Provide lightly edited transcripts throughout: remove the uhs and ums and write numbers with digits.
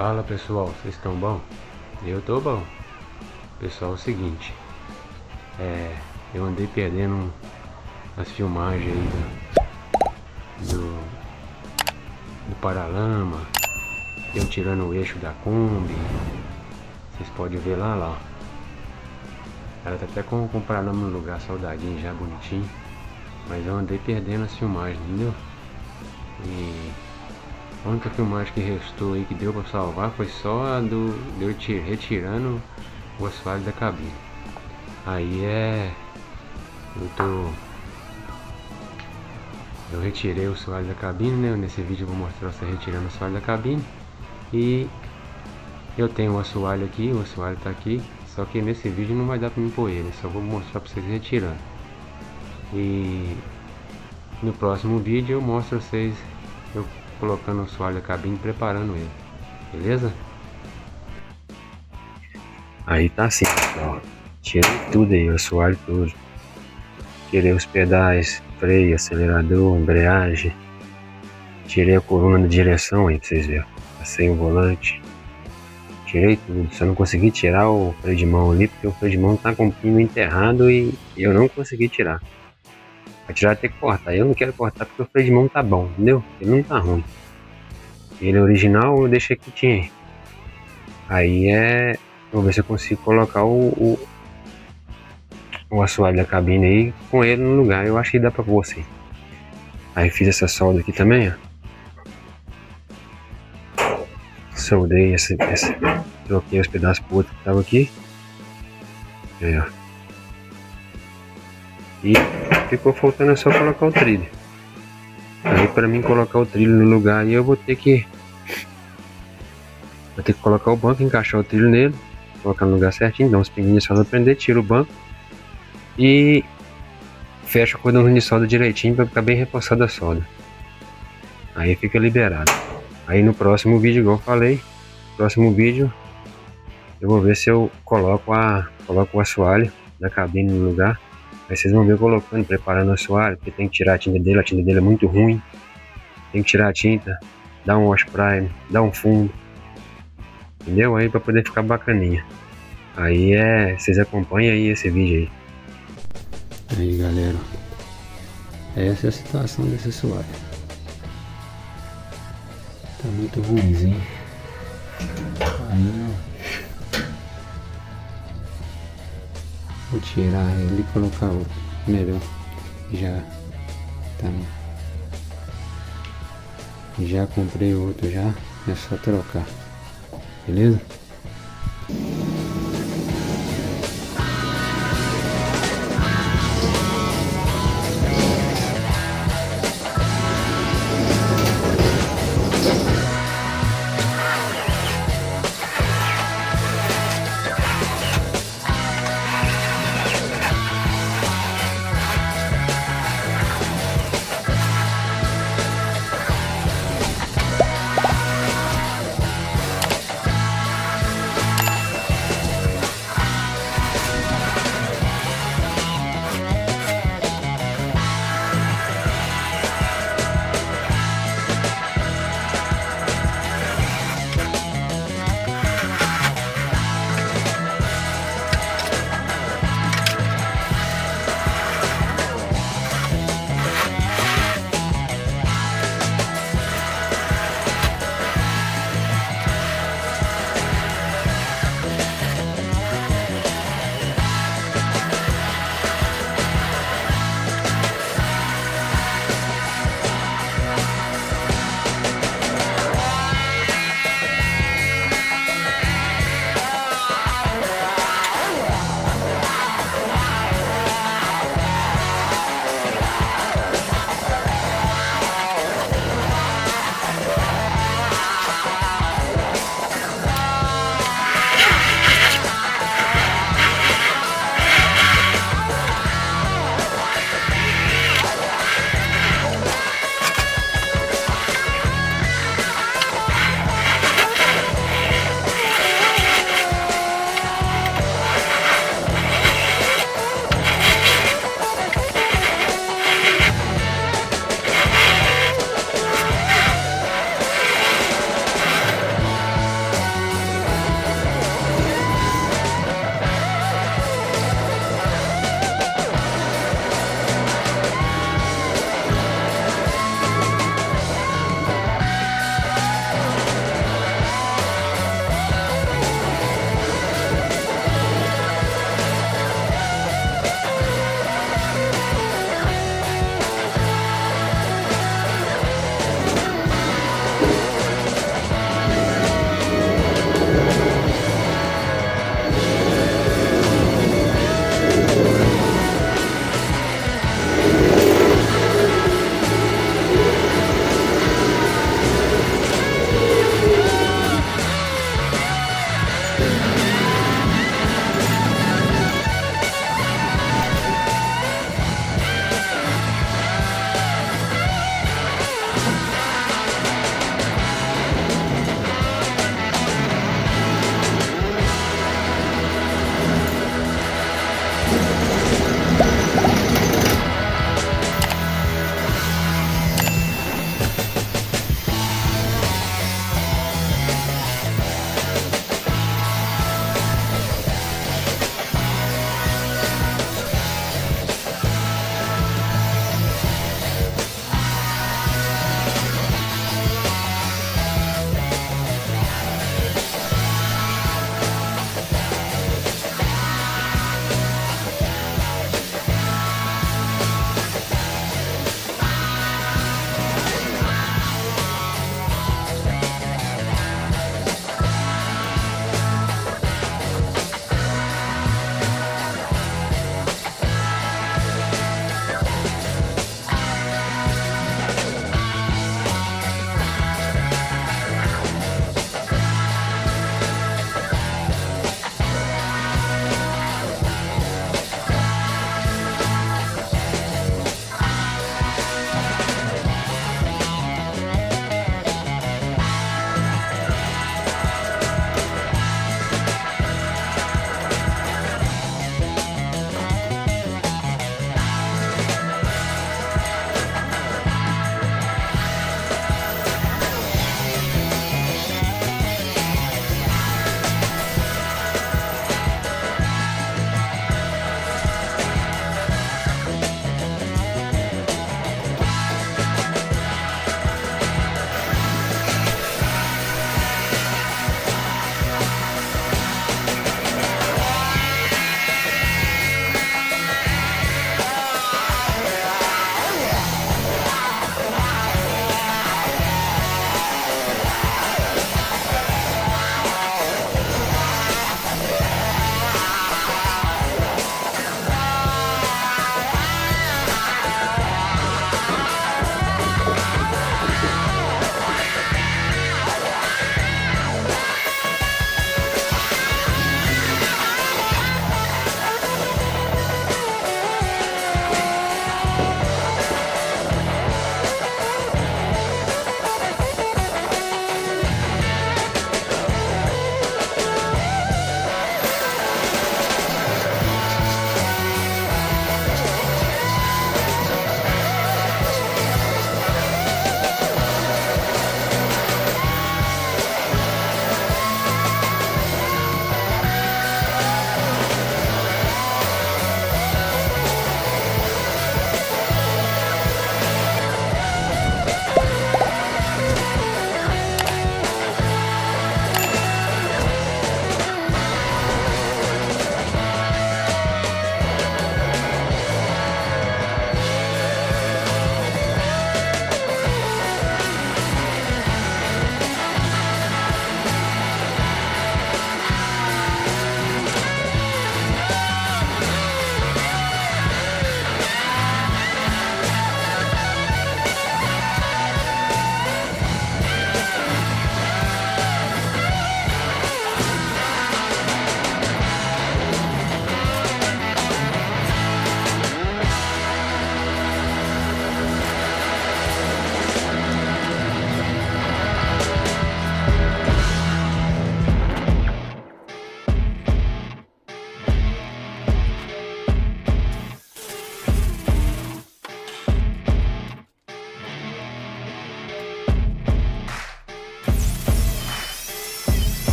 Fala pessoal, vocês estão bom? Eu tô bom. Pessoal, é o seguinte, eu andei perdendo as filmagens aí do paralama, eu tirando o eixo da kombi. Vocês podem ver lá. Ela tá até com o paralama no lugar, soldadinho já, bonitinho. Mas eu andei perdendo as filmagens, entendeu? E a única filmagem que restou aí que deu pra salvar foi só a de eu retirando o assoalho da cabine. Aí eu retirei o assoalho da cabine, né? Nesse vídeo eu vou mostrar você retirando o assoalho da cabine. E eu tenho o assoalho aqui, o assoalho tá aqui. Só que nesse vídeo não vai dar pra me pôr ele, só vou mostrar pra vocês retirando. E no próximo vídeo eu mostro a vocês eu colocando o assoalho da cabine e preparando ele, beleza? Aí tá assim, pessoal. Tirei tudo aí, o assoalho tudo. Tirei os pedais, freio, acelerador, embreagem. Tirei a coluna da direção aí pra vocês verem. Passei o volante. Tirei tudo, só não consegui tirar o freio de mão ali, porque o freio de mão tá com o pino enterrado e eu não consegui tirar. Pra tirar tem que cortar, eu não quero cortar porque o freio de mão tá bom, entendeu? Ele não tá ruim. Ele é original, eu deixei quietinho. Aí vou ver se eu consigo colocar o assoalho da cabine aí com ele no lugar, eu acho que dá pra pôr assim. Aí fiz essa solda aqui também, ó. Soldei troquei os pedaços pro outro que tava aqui. Aí, ó. E ficou faltando só colocar o trilho. Aí para mim colocar o trilho no lugar aí eu vou ter que colocar o banco, encaixar o trilho nele, colocar no lugar certinho, dar uns pinguinhos só pra prender, tira o banco e fecha o cordãozinho de solda direitinho para ficar bem reforçada a solda. Aí fica liberado. Aí no próximo vídeo, igual eu falei, próximo vídeo eu vou ver se eu coloco o assoalho da cabine no lugar. Aí vocês vão ver eu colocando, preparando o assoalho, porque tem que tirar a tinta dele é muito ruim. Tem que tirar a tinta, dar um wash primer, dar um fundo, entendeu? Aí pra poder ficar bacaninha. Aí vocês acompanham aí esse vídeo aí. Aí galera, essa é a situação desse assoalho. Tá muito ruimzinho. Aí vou tirar ele e colocar outro melhor. Já comprei outro já, é só trocar, beleza?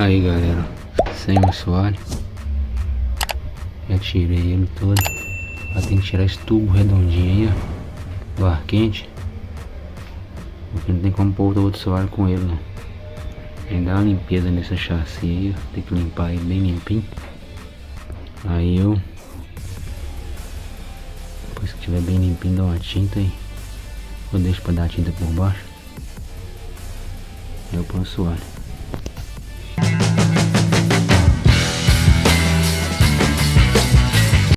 Aí galera, sem o assoalho, já tirei ele todo. Agora tem que tirar esse tubo redondinho aí, ó, do ar quente, porque não tem como pôr outro assoalho com ele não. Tem que dar uma limpeza nesse chassi aí, ó. Tem que limpar ele bem limpinho. Aí eu, depois que tiver bem limpinho, dá uma tinta aí. Eu deixo pra dar tinta por baixo. Eu ponho o assoalho.